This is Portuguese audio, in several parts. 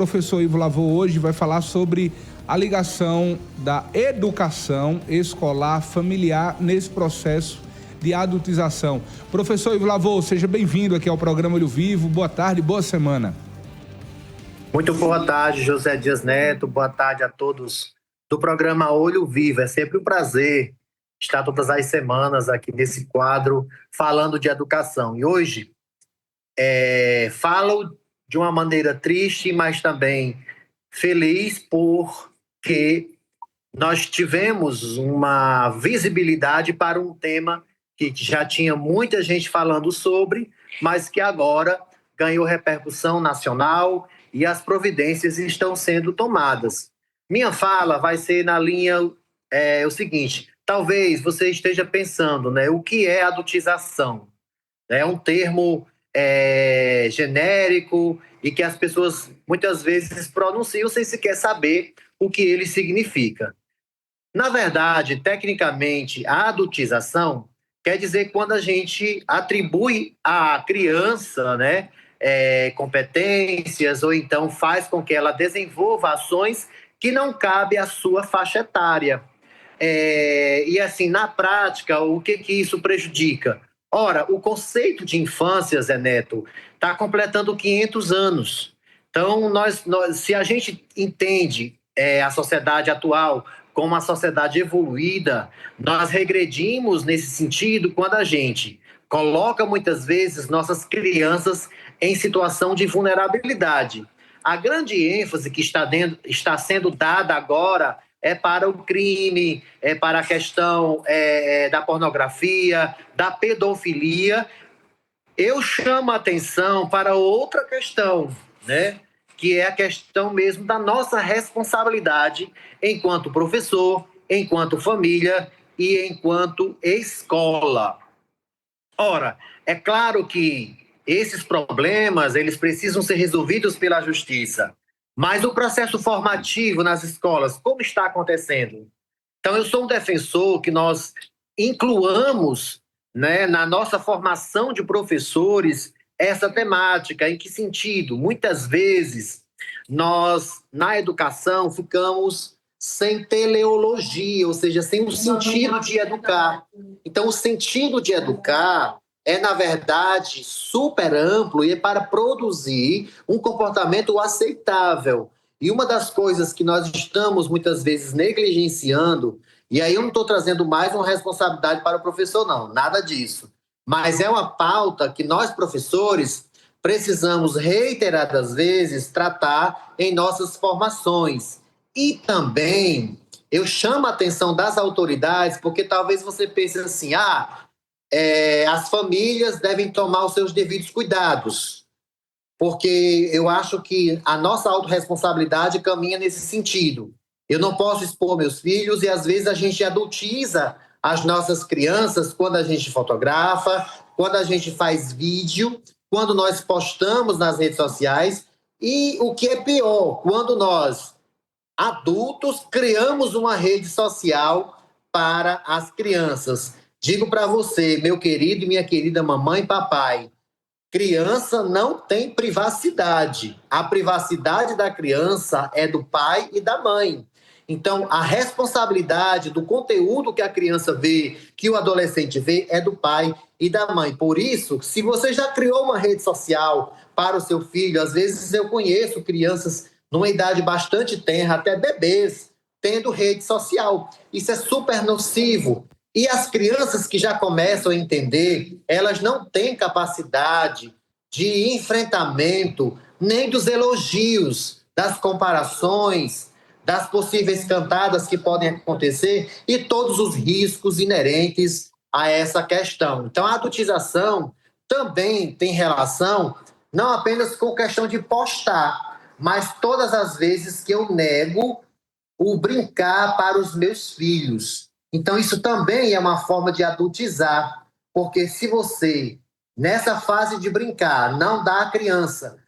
O professor Ivo Lavô hoje vai falar sobre a ligação da educação escolar familiar nesse processo de adultização. Professor Ivo Lavô, seja bem-vindo aqui ao programa Olho Vivo. Boa tarde, boa semana. Muito boa tarde, José Dias Neto. Boa tarde a todos do programa Olho Vivo. É sempre um prazer estar todas as semanas aqui nesse quadro falando de educação. E hoje falo de uma maneira triste, mas também feliz, porque nós tivemos uma visibilidade para um tema que já tinha muita gente falando sobre, mas que agora ganhou repercussão nacional e as providências estão sendo tomadas. Minha fala vai ser na linha o seguinte: talvez você esteja pensando, né, o que é adultização? É um termo genérico e que as pessoas muitas vezes pronunciam sem sequer saber o que ele significa. Na verdade, tecnicamente, a adultização quer dizer quando a gente atribui à criança, né, competências ou então faz com que ela desenvolva ações que não cabem à sua faixa etária. E assim, na prática, o que isso prejudica? Ora, o conceito de infância, Zé Neto, está completando 500 anos. Então, se a gente entende a sociedade atual como uma sociedade evoluída, nós regredimos nesse sentido quando a gente coloca muitas vezes nossas crianças em situação de vulnerabilidade. A grande ênfase que está sendo dada agora é para o crime, é para a questão da pornografia, da pedofilia. Eu chamo a atenção para outra questão, né? Que é a questão mesmo da nossa responsabilidade enquanto professor, enquanto família e enquanto escola. Ora, é claro que esses problemas eles precisam ser resolvidos pela justiça, mas o processo formativo nas escolas, como está acontecendo? Então, eu sou um defensor que nós incluamos, né, na nossa formação de professores essa temática. Em que sentido? Muitas vezes, nós, na educação, ficamos sem teleologia, ou seja, sem o sentido de educar. Então, o sentido de educar é, na verdade, super amplo e é para produzir um comportamento aceitável. E uma das coisas que nós estamos muitas vezes negligenciando, e aí eu não estou trazendo mais uma responsabilidade para o professor, não, nada disso. Mas é uma pauta que nós, professores, precisamos reiteradas vezes tratar em nossas formações. E também eu chamo a atenção das autoridades, porque talvez você pense assim, as famílias devem tomar os seus devidos cuidados, porque eu acho que a nossa autorresponsabilidade caminha nesse sentido. Eu não posso expor meus filhos e às vezes a gente adultiza as nossas crianças quando a gente fotografa, quando a gente faz vídeo, quando nós postamos nas redes sociais e o que é pior, quando nós, adultos, criamos uma rede social para as crianças. Digo para você, meu querido e minha querida mamãe e papai, criança não tem privacidade. A privacidade da criança é do pai e da mãe. Então, a responsabilidade do conteúdo que a criança vê, que o adolescente vê, é do pai e da mãe. Por isso, se você já criou uma rede social para o seu filho, às vezes eu conheço crianças numa idade bastante tenra, até bebês, tendo rede social. Isso é super nocivo. E as crianças que já começam a entender, elas não têm capacidade de enfrentamento, nem dos elogios, das comparações, das possíveis cantadas que podem acontecer e todos os riscos inerentes a essa questão. Então, a adultização também tem relação não apenas com questão de postar, mas todas as vezes que eu nego o brincar para os meus filhos. Então, isso também é uma forma de adultizar, porque se você, nessa fase de brincar, não dá à criança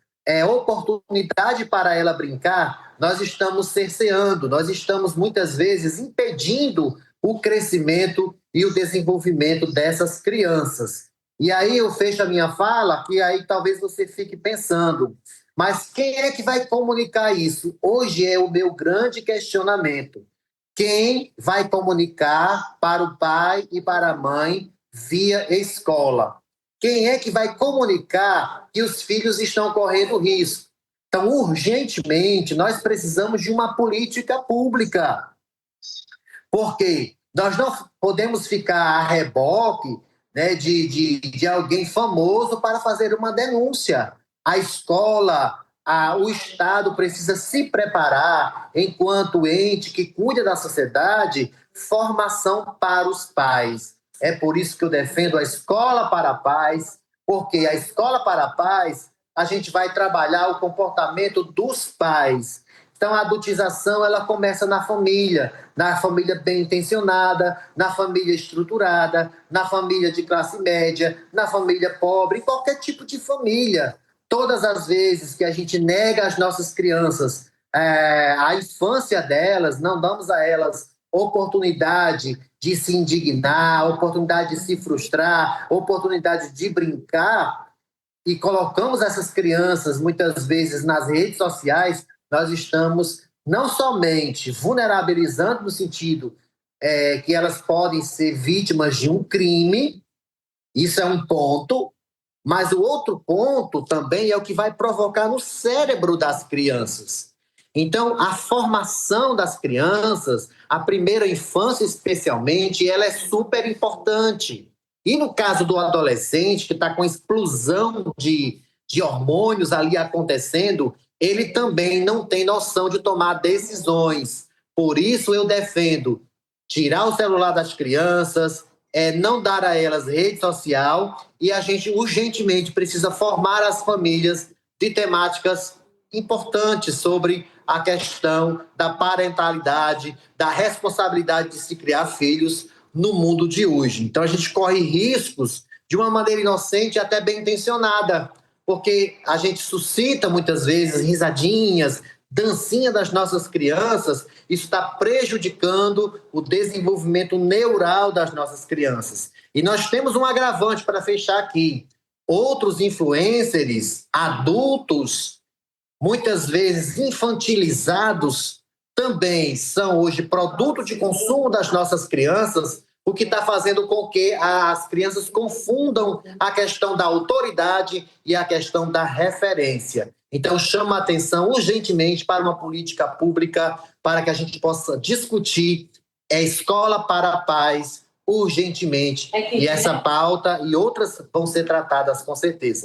oportunidade para ela brincar, nós estamos cerceando, nós estamos muitas vezes impedindo o crescimento e o desenvolvimento dessas crianças. E aí eu fecho a minha fala, que aí talvez você fique pensando, Mas quem é que vai comunicar isso? Hoje é o meu grande questionamento. Quem vai comunicar para o pai e para a mãe via escola? Quem é que vai comunicar que os filhos estão correndo risco? Então, urgentemente, nós precisamos de uma política pública, porque nós não podemos ficar a reboque, né, de alguém famoso para fazer uma denúncia. A escola, o Estado precisa se preparar, enquanto ente que cuida da sociedade, formação para os pais. É por isso que eu defendo a escola para a paz, porque a escola para a paz, a gente vai trabalhar o comportamento dos pais. Então, a adultização, ela começa na família bem intencionada, na família estruturada, na família de classe média, na família pobre, em qualquer tipo de família. Todas as vezes que a gente nega às nossas crianças a infância delas, não damos a elas oportunidade de se indignar, oportunidade de se frustrar, oportunidade de brincar, e colocamos essas crianças muitas vezes nas redes sociais, nós estamos não somente vulnerabilizando no sentido que elas podem ser vítimas de um crime, isso é um ponto, mas o outro ponto também é o que vai provocar no cérebro das crianças. Então, a formação das crianças, a primeira infância especialmente, ela é super importante. E no caso do adolescente, que está com explosão de hormônios ali acontecendo, ele também não tem noção de tomar decisões. Por isso eu defendo tirar o celular das crianças, não dar a elas rede social, e a gente urgentemente precisa formar as famílias de temáticas importantes sobre a questão da parentalidade, da responsabilidade de se criar filhos no mundo de hoje. Então a gente corre riscos de uma maneira inocente e até bem intencionada, porque a gente suscita muitas vezes risadinhas, dancinha das nossas crianças, isso está prejudicando o desenvolvimento neural das nossas crianças. E nós temos um agravante para fechar aqui. Outros influencers, adultos, muitas vezes infantilizados, também são hoje produto de consumo das nossas crianças, o que está fazendo com que as crianças confundam a questão da autoridade e a questão da referência. Então, chama a atenção urgentemente para uma política pública para que a gente possa discutir escola para a paz urgentemente. E essa pauta e outras vão ser tratadas com certeza.